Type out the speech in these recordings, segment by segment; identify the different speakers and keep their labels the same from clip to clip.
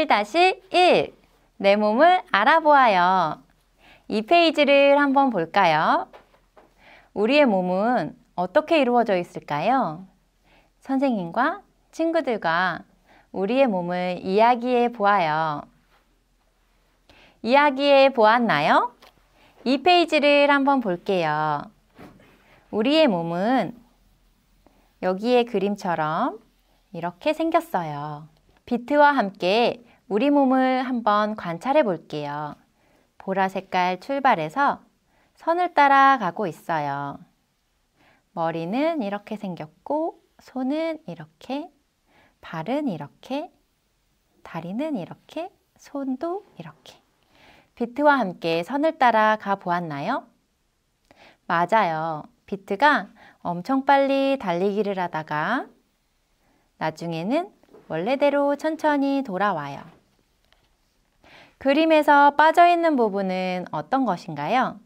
Speaker 1: 1-1 내 몸을 알아보아요. 이 페이지를 한번 볼까요? 우리의 몸은 어떻게 이루어져 있을까요? 선생님과 친구들과 우리의 몸을 이야기해 보아요. 이야기해 보았나요? 이 페이지를 한번 볼게요. 우리의 몸은 여기의 그림처럼 이렇게 생겼어요. 비트와 함께 우리 몸을 한번 관찰해 볼게요. 보라 색깔 출발해서 선을 따라 가고 있어요. 머리는 이렇게 생겼고, 손은 이렇게, 발은 이렇게, 다리는 이렇게, 손도 이렇게. 비트와 함께 선을 따라 가 보았나요? 맞아요. 비트가 엄청 빨리 달리기를 하다가 나중에는 원래대로 천천히 돌아와요. 그림에서 빠져있는 부분은 어떤 것인가요?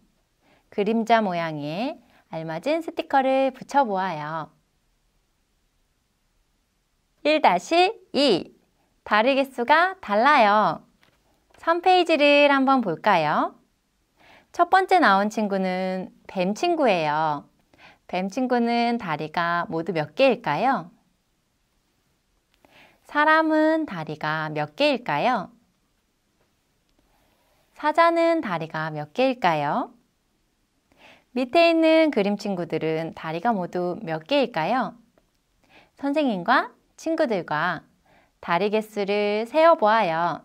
Speaker 1: 그림자 모양의 알맞은 스티커를 붙여보아요. 1-2 다리 개수가 달라요. 3페이지를 한번 볼까요? 첫 번째 나온 친구는 뱀 친구예요. 뱀 친구는 다리가 모두 몇 개일까요? 사람은 다리가 몇 개일까요? 사자는 다리가 몇 개일까요? 밑에 있는 그림 친구들은 다리가 모두 몇 개일까요? 선생님과 친구들과 다리 개수를 세어보아요.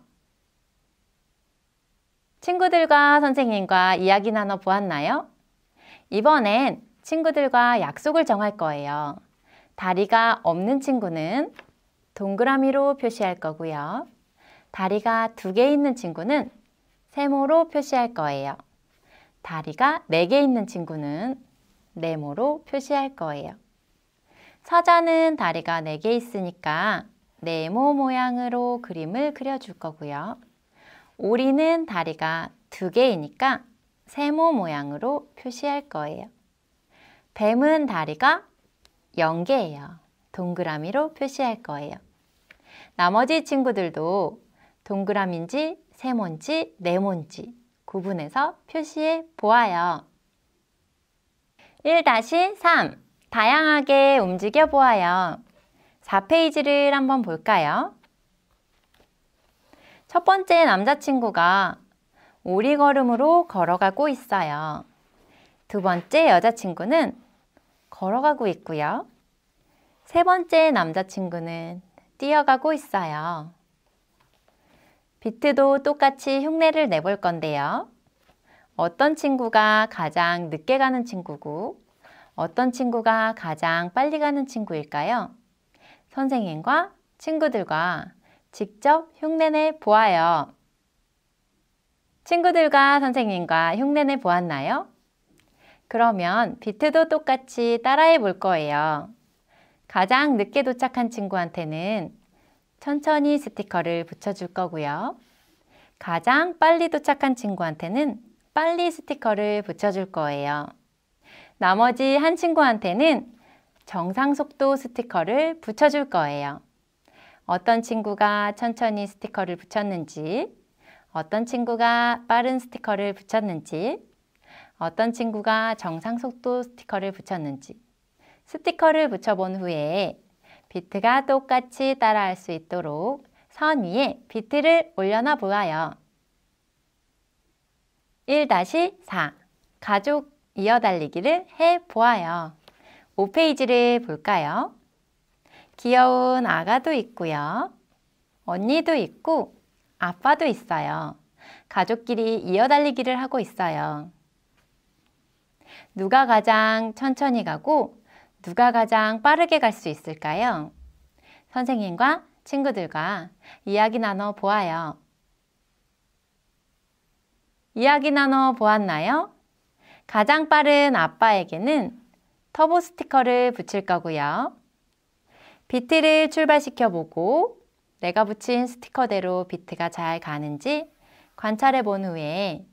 Speaker 1: 친구들과 선생님과 이야기 나눠 보았나요? 이번엔 친구들과 약속을 정할 거예요. 다리가 없는 친구는 동그라미로 표시할 거고요. 다리가 2개 있는 친구는 세모로 표시할 거예요. 다리가 4개 있는 친구는 네모로 표시할 거예요. 사자는 다리가 4개 있으니까 네모 모양으로 그림을 그려줄 거고요. 오리는 다리가 2개이니까 세모 모양으로 표시할 거예요. 뱀은 다리가 0개예요. 동그라미로 표시할 거예요. 나머지 친구들도 동그라미인지 세모인지 네모인지 구분해서 표시해 보아요. 1-3 다양하게 움직여 보아요. 4페이지를 한번 볼까요? 첫 번째 남자친구가 오리걸음으로 걸어가고 있어요. 두 번째 여자친구는 걸어가고 있고요. 세 번째 남자친구는 뛰어가고 있어요. 비트도 똑같이 흉내를 내볼 건데요. 어떤 친구가 가장 늦게 가는 친구고 어떤 친구가 가장 빨리 가는 친구일까요? 선생님과 친구들과 직접 흉내내 보아요. 친구들과 선생님과 흉내내 보았나요? 그러면 비트도 똑같이 따라해 볼 거예요. 가장 늦게 도착한 친구한테는 천천히 스티커를 붙여줄 거고요. 가장 빨리 도착한 친구한테는 빨리 스티커를 붙여줄 거예요. 나머지 한 친구한테는 정상 속도 스티커를 붙여줄 거예요. 어떤 친구가 천천히 스티커를 붙였는지, 어떤 친구가 빠른 스티커를 붙였는지, 어떤 친구가 정상 속도 스티커를 붙였는지 스티커를 붙여본 후에 비트가 똑같이 따라할 수 있도록 선 위에 비트를 올려놔 보아요. 1-4 가족 이어달리기를 해보아요. 5페이지를 볼까요? 귀여운 아가도 있고요. 언니도 있고 아빠도 있어요. 가족끼리 이어달리기를 하고 있어요. 누가 가장 천천히 가고 누가 가장 빠르게 갈 수 있을까요? 선생님과 친구들과 이야기 나눠 보아요. 이야기 나눠 보았나요? 가장 빠른 아빠에게는 터보 스티커를 붙일 거고요. 비트를 출발시켜 보고 내가 붙인 스티커대로 비트가 잘 가는지 관찰해 본 후에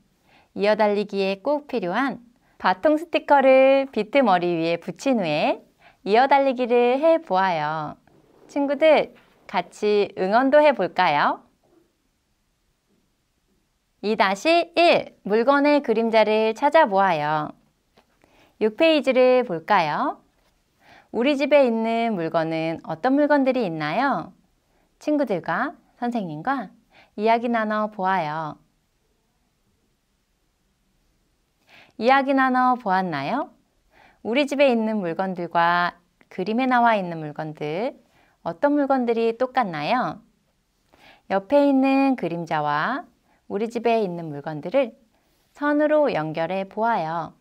Speaker 1: 이어달리기에 꼭 필요한 바통 스티커를 비트 머리 위에 붙인 후에 이어달리기를 해보아요. 친구들 같이 응원도 해볼까요? 2-1 물건의 그림자를 찾아보아요. 6페이지를 볼까요? 우리 집에 있는 물건은 어떤 물건들이 있나요? 친구들과 선생님과 이야기 나눠 보아요. 이야기 나눠 보았나요? 우리 집에 있는 물건들과 그림에 나와 있는 물건들, 어떤 물건들이 똑같나요? 옆에 있는 그림자와 우리 집에 있는 물건들을 선으로 연결해 보아요.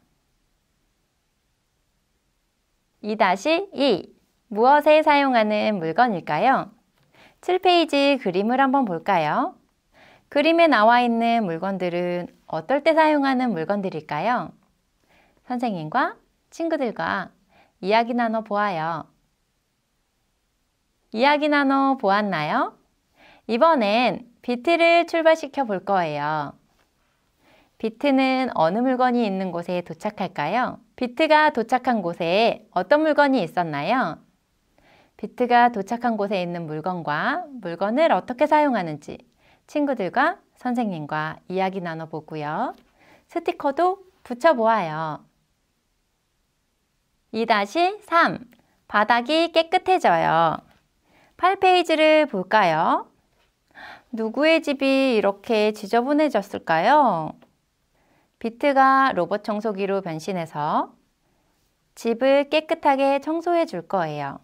Speaker 1: 2-2 무엇에 사용하는 물건일까요? 7페이지 그림을 한번 볼까요? 그림에 나와 있는 물건들은 어떨 때 사용하는 물건들일까요? 선생님과 친구들과 이야기 나눠 보아요. 이야기 나눠 보았나요? 이번엔 비트를 출발시켜 볼 거예요. 비트는 어느 물건이 있는 곳에 도착할까요? 비트가 도착한 곳에 어떤 물건이 있었나요? 비트가 도착한 곳에 있는 물건과 물건을 어떻게 사용하는지 친구들과 선생님과 이야기 나눠보고요. 스티커도 붙여보아요. 2-3 바닥이 깨끗해져요. 8페이지를 볼까요? 누구의 집이 이렇게 지저분해졌을까요? 비트가 로봇 청소기로 변신해서 집을 깨끗하게 청소해 줄 거예요.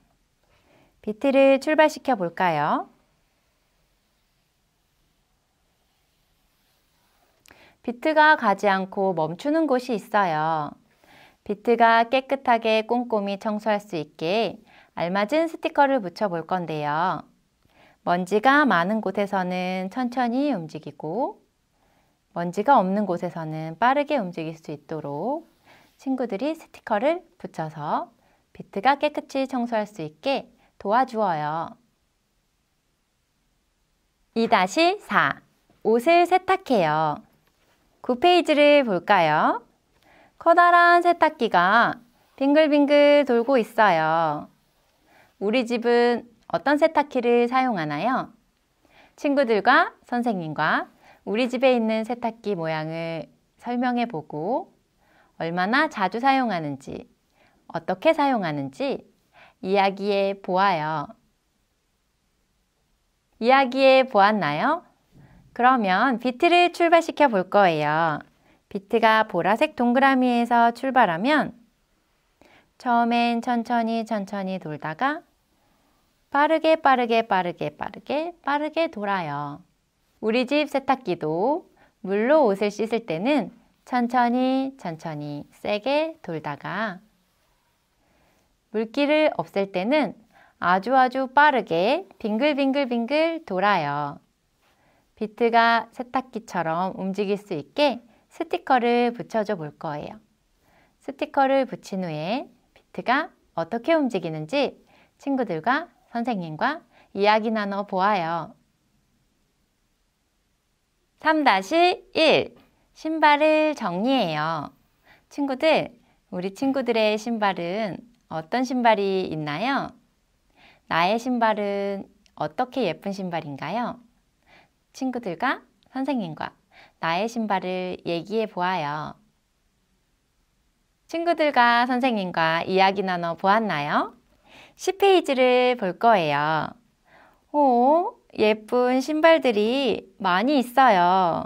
Speaker 1: 비트를 출발시켜 볼까요? 비트가 가지 않고 멈추는 곳이 있어요. 비트가 깨끗하게 꼼꼼히 청소할 수 있게 알맞은 스티커를 붙여 볼 건데요. 먼지가 많은 곳에서는 천천히 움직이고 먼지가 없는 곳에서는 빠르게 움직일 수 있도록 친구들이 스티커를 붙여서 비트가 깨끗이 청소할 수 있게 도와주어요. 2-4 옷을 세탁해요. 9페이지를 볼까요? 커다란 세탁기가 빙글빙글 돌고 있어요. 우리 집은 어떤 세탁기를 사용하나요? 친구들과 선생님과 우리 집에 있는 세탁기 모양을 설명해 보고 얼마나 자주 사용하는지, 어떻게 사용하는지 이야기해 보아요. 이야기해 보았나요? 그러면 비트를 출발시켜 볼 거예요. 비트가 보라색 동그라미에서 출발하면 처음엔 천천히 돌다가 빠르게 돌아요. 우리 집 세탁기도 물로 옷을 씻을 때는 천천히 세게 돌다가 물기를 없앨 때는 아주 빠르게 빙글 돌아요. 비트가 세탁기처럼 움직일 수 있게 스티커를 붙여줘 볼 거예요. 스티커를 붙인 후에 비트가 어떻게 움직이는지 친구들과 선생님과 이야기 나눠 보아요. 3-1 신발을 정리해요. 친구들, 우리 친구들의 신발은 어떤 신발이 있나요? 나의 신발은 어떻게 예쁜 신발인가요? 친구들과 선생님과 나의 신발을 얘기해 보아요. 친구들과 선생님과 이야기 나눠 보았나요? 10페이지를 볼 거예요. 오, 예쁜 신발들이 많이 있어요.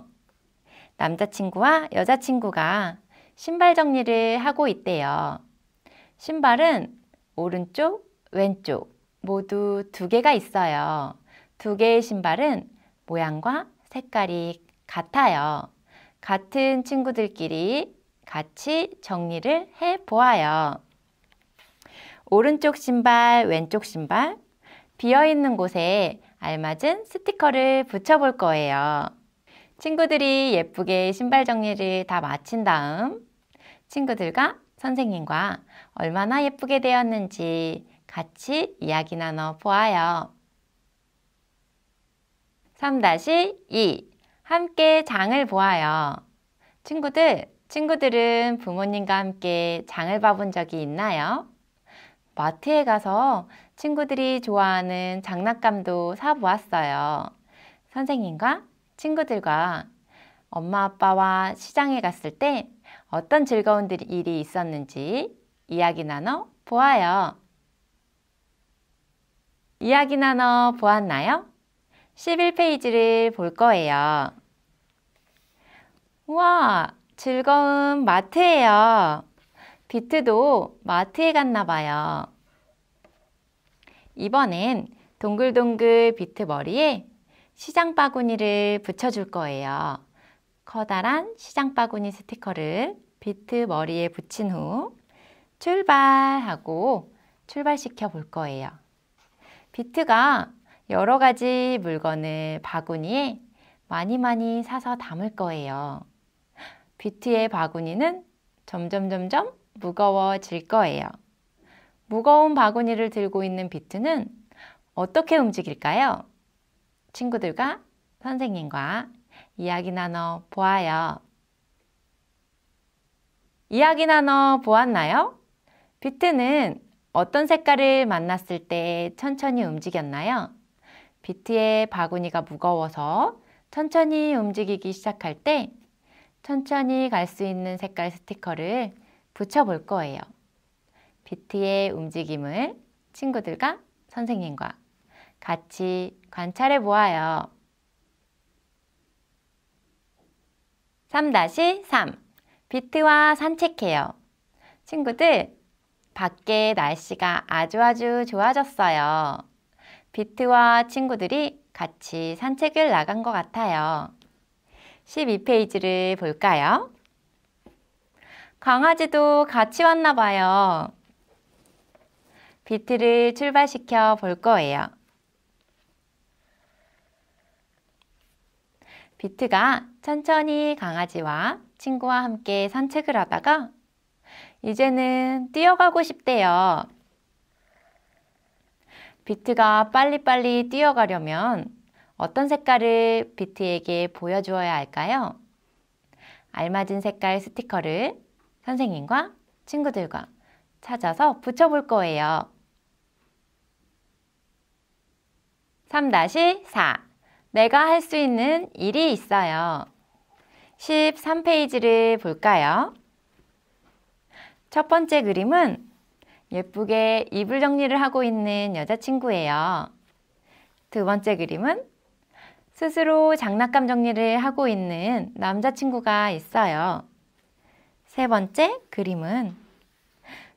Speaker 1: 남자친구와 여자친구가 신발 정리를 하고 있대요. 신발은 오른쪽, 왼쪽 모두 2개가 있어요. 2개의 신발은 모양과 색깔이 같아요. 같은 친구들끼리 같이 정리를 해 보아요. 오른쪽 신발, 왼쪽 신발, 비어있는 곳에 알맞은 스티커를 붙여볼 거예요. 친구들이 예쁘게 신발 정리를 다 마친 다음 친구들과 선생님과 얼마나 예쁘게 되었는지 같이 이야기 나눠 보아요. 3-2 함께 장을 보아요. 친구들은 부모님과 함께 장을 봐본 적이 있나요? 마트에 가서 친구들이 좋아하는 장난감도 사보았어요. 선생님과 친구들과 엄마 아빠와 시장에 갔을 때 어떤 즐거운 일이 있었는지 이야기 나눠 보아요. 이야기 나눠 보았나요? 11페이지를 볼 거예요. 우와, 즐거운 마트예요. 비트도 마트에 갔나 봐요. 이번엔 동글동글 비트 머리에 시장 바구니를 붙여줄 거예요. 커다란 시장 바구니 스티커를 비트 머리에 붙인 후 출발하고 출발시켜 볼 거예요. 비트가 여러 가지 물건을 바구니에 많이 사서 담을 거예요. 비트의 바구니는 점점 무거워질 거예요. 무거운 바구니를 들고 있는 비트는 어떻게 움직일까요? 친구들과 선생님과 이야기 나눠 보아요. 이야기 나눠 보았나요? 비트는 어떤 색깔을 만났을 때 천천히 움직였나요? 비트의 바구니가 무거워서 천천히 움직이기 시작할 때 천천히 갈 수 있는 색깔 스티커를 붙여볼 거예요. 비트의 움직임을 친구들과 선생님과 같이 관찰해 보아요. 3-3 비트와 산책해요. 친구들, 밖에 날씨가 아주 좋아졌어요. 비트와 친구들이 같이 산책을 나간 것 같아요. 12페이지를 볼까요? 강아지도 같이 왔나 봐요. 비트를 출발시켜 볼 거예요. 비트가 천천히 강아지와 친구와 함께 산책을 하다가 이제는 뛰어가고 싶대요. 비트가 빨리빨리 뛰어가려면 어떤 색깔을 비트에게 보여주어야 할까요? 알맞은 색깔 스티커를 선생님과 친구들과 찾아서 붙여볼 거예요. 3-4 내가 할 수 있는 일이 있어요. 13페이지를 볼까요? 첫 번째 그림은 예쁘게 이불 정리를 하고 있는 여자친구예요. 두 번째 그림은 스스로 장난감 정리를 하고 있는 남자친구가 있어요. 세 번째 그림은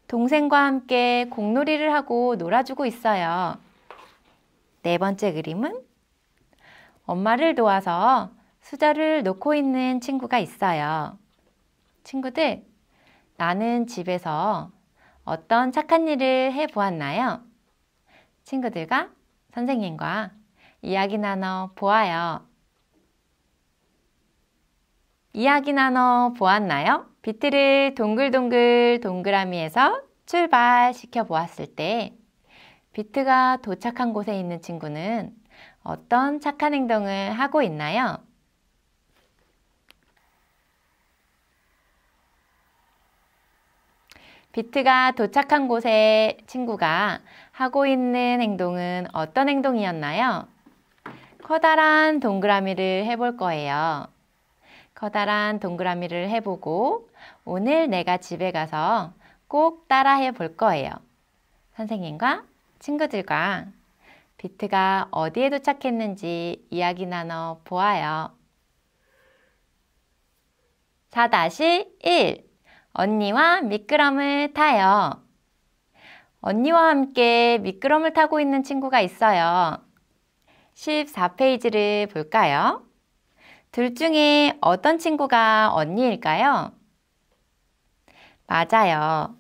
Speaker 1: 동생과 함께 공놀이를 하고 놀아주고 있어요. 네 번째 그림은 엄마를 도와서 수저를 놓고 있는 친구가 있어요. 친구들, 나는 집에서 어떤 착한 일을 해보았나요? 친구들과 선생님과 이야기 나눠 보아요. 이야기 나눠 보았나요? 비트를 동글동글 동그라미에서 출발시켜 보았을 때 비트가 도착한 곳에 있는 친구는 어떤 착한 행동을 하고 있나요? 비트가 도착한 곳에 친구가 하고 있는 행동은 어떤 행동이었나요? 커다란 동그라미를 해볼 거예요. 커다란 동그라미를 해보고 오늘 내가 집에 가서 꼭 따라해 볼 거예요. 선생님과 친구들과 비트가 어디에 도착했는지 이야기 나눠 보아요. 4-1 언니와 미끄럼을 타요. 언니와 함께 미끄럼을 타고 있는 친구가 있어요. 14페이지를 볼까요? 둘 중에 어떤 친구가 언니일까요? 맞아요.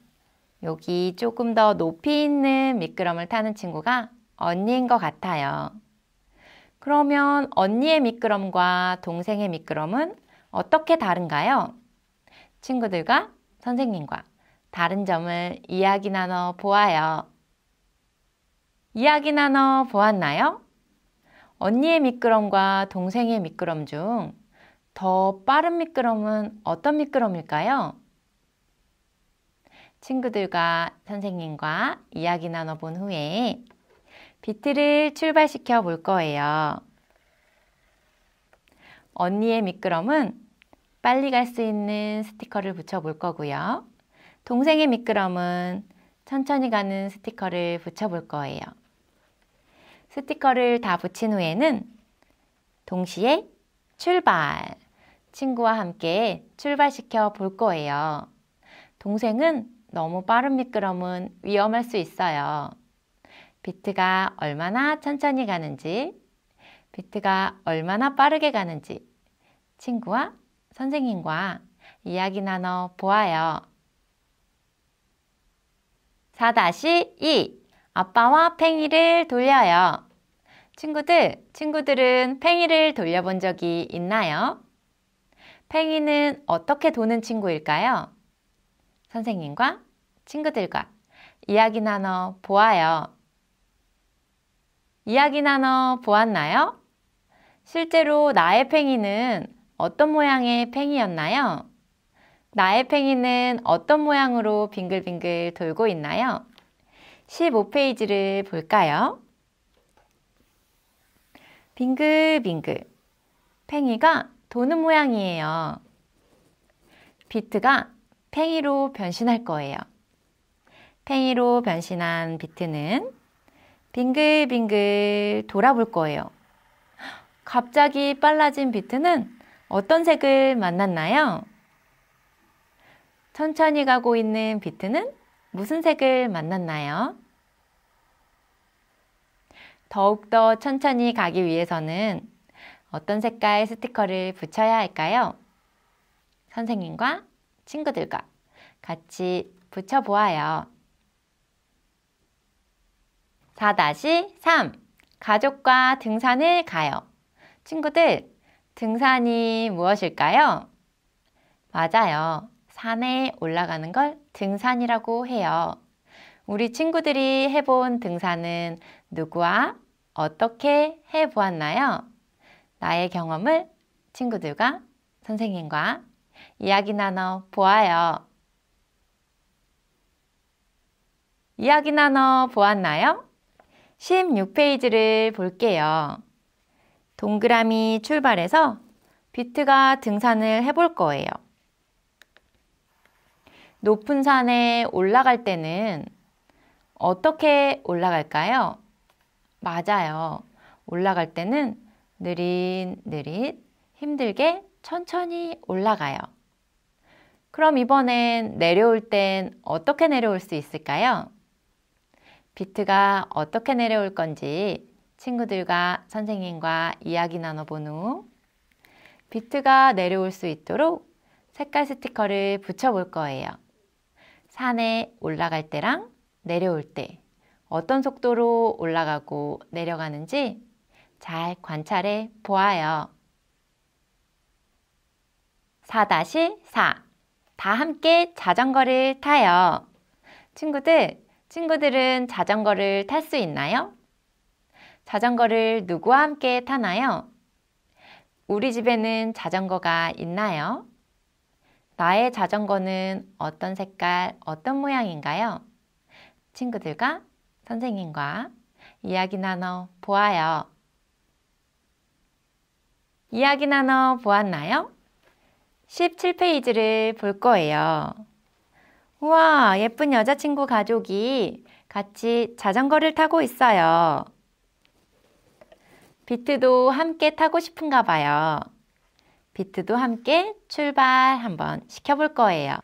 Speaker 1: 여기 조금 더 높이 있는 미끄럼을 타는 친구가 언니인 것 같아요. 그러면 언니의 미끄럼과 동생의 미끄럼은 어떻게 다른가요? 친구들과 선생님과 다른 점을 이야기 나눠 보아요. 이야기 나눠 보았나요? 언니의 미끄럼과 동생의 미끄럼 중 더 빠른 미끄럼은 어떤 미끄럼일까요? 친구들과 선생님과 이야기 나눠본 후에 비트를 출발시켜 볼 거예요. 언니의 미끄럼은 빨리 갈 수 있는 스티커를 붙여볼 거고요. 동생의 미끄럼은 천천히 가는 스티커를 붙여볼 거예요. 스티커를 다 붙인 후에는 동시에 출발! 친구와 함께 출발시켜 볼 거예요. 동생은 너무 빠른 미끄럼은 위험할 수 있어요. 비트가 얼마나 천천히 가는지, 비트가 얼마나 빠르게 가는지 친구와 선생님과 이야기 나눠 보아요. 4-2 아빠와 팽이를 돌려요. 친구들은 팽이를 돌려본 적이 있나요? 팽이는 어떻게 도는 친구일까요? 선생님과 친구들과 이야기 나눠 보아요. 이야기 나눠 보았나요? 실제로 나의 팽이는 어떤 모양의 팽이였나요? 나의 팽이는 어떤 모양으로 빙글빙글 돌고 있나요? 15페이지를 볼까요? 빙글빙글 팽이가 도는 모양이에요. 비트가 팽이로 변신할 거예요. 팽이로 변신한 비트는 빙글빙글 돌아볼 거예요. 갑자기 빨라진 비트는 어떤 색을 만났나요? 천천히 가고 있는 비트는 무슨 색을 만났나요? 더욱더 천천히 가기 위해서는 어떤 색깔 스티커를 붙여야 할까요? 선생님과 친구들과 같이 붙여보아요. 4-3 가족과 등산을 가요. 친구들, 등산이 무엇일까요? 맞아요. 산에 올라가는 걸 등산이라고 해요. 우리 친구들이 해본 등산은 누구와 어떻게 해보았나요? 나의 경험을 친구들과 선생님과 이야기 나눠 보아요. 이야기 나눠 보았나요? 16페이지를 볼게요. 동그라미 출발해서 비트가 등산을 해볼 거예요. 높은 산에 올라갈 때는 어떻게 올라갈까요? 맞아요. 올라갈 때는 느릿느릿 힘들게 천천히 올라가요. 그럼 이번엔 내려올 땐 어떻게 내려올 수 있을까요? 비트가 어떻게 내려올 건지 친구들과 선생님과 이야기 나눠본 후 비트가 내려올 수 있도록 색깔 스티커를 붙여볼 거예요. 산에 올라갈 때랑 내려올 때 어떤 속도로 올라가고 내려가는지 잘 관찰해 보아요. 4-4 다 함께 자전거를 타요. 친구들은 자전거를 탈 수 있나요? 자전거를 누구와 함께 타나요? 우리 집에는 자전거가 있나요? 나의 자전거는 어떤 색깔, 어떤 모양인가요? 친구들과 선생님과 이야기 나눠 보아요. 이야기 나눠 보았나요? 17페이지를 볼 거예요. 우와, 예쁜 여자친구 가족이 같이 자전거를 타고 있어요. 비트도 함께 타고 싶은가 봐요. 비트도 함께 출발 한번 시켜볼 거예요.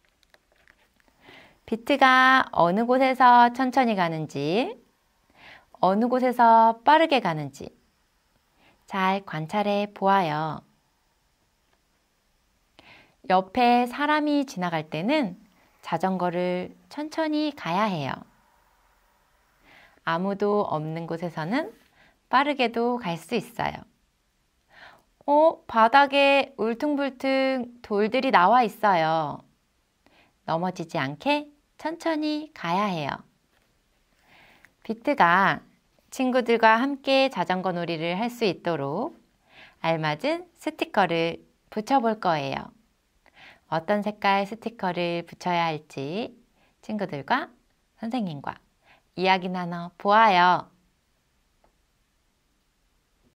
Speaker 1: 비트가 어느 곳에서 천천히 가는지, 어느 곳에서 빠르게 가는지 잘 관찰해 보아요. 옆에 사람이 지나갈 때는 자전거를 천천히 가야 해요. 아무도 없는 곳에서는 빠르게도 갈 수 있어요. 바닥에 울퉁불퉁 돌들이 나와 있어요. 넘어지지 않게 천천히 가야 해요. 비트가 친구들과 함께 자전거 놀이를 할 수 있도록 알맞은 스티커를 붙여볼 거예요. 어떤 색깔 스티커를 붙여야 할지 친구들과 선생님과 이야기 나눠 보아요.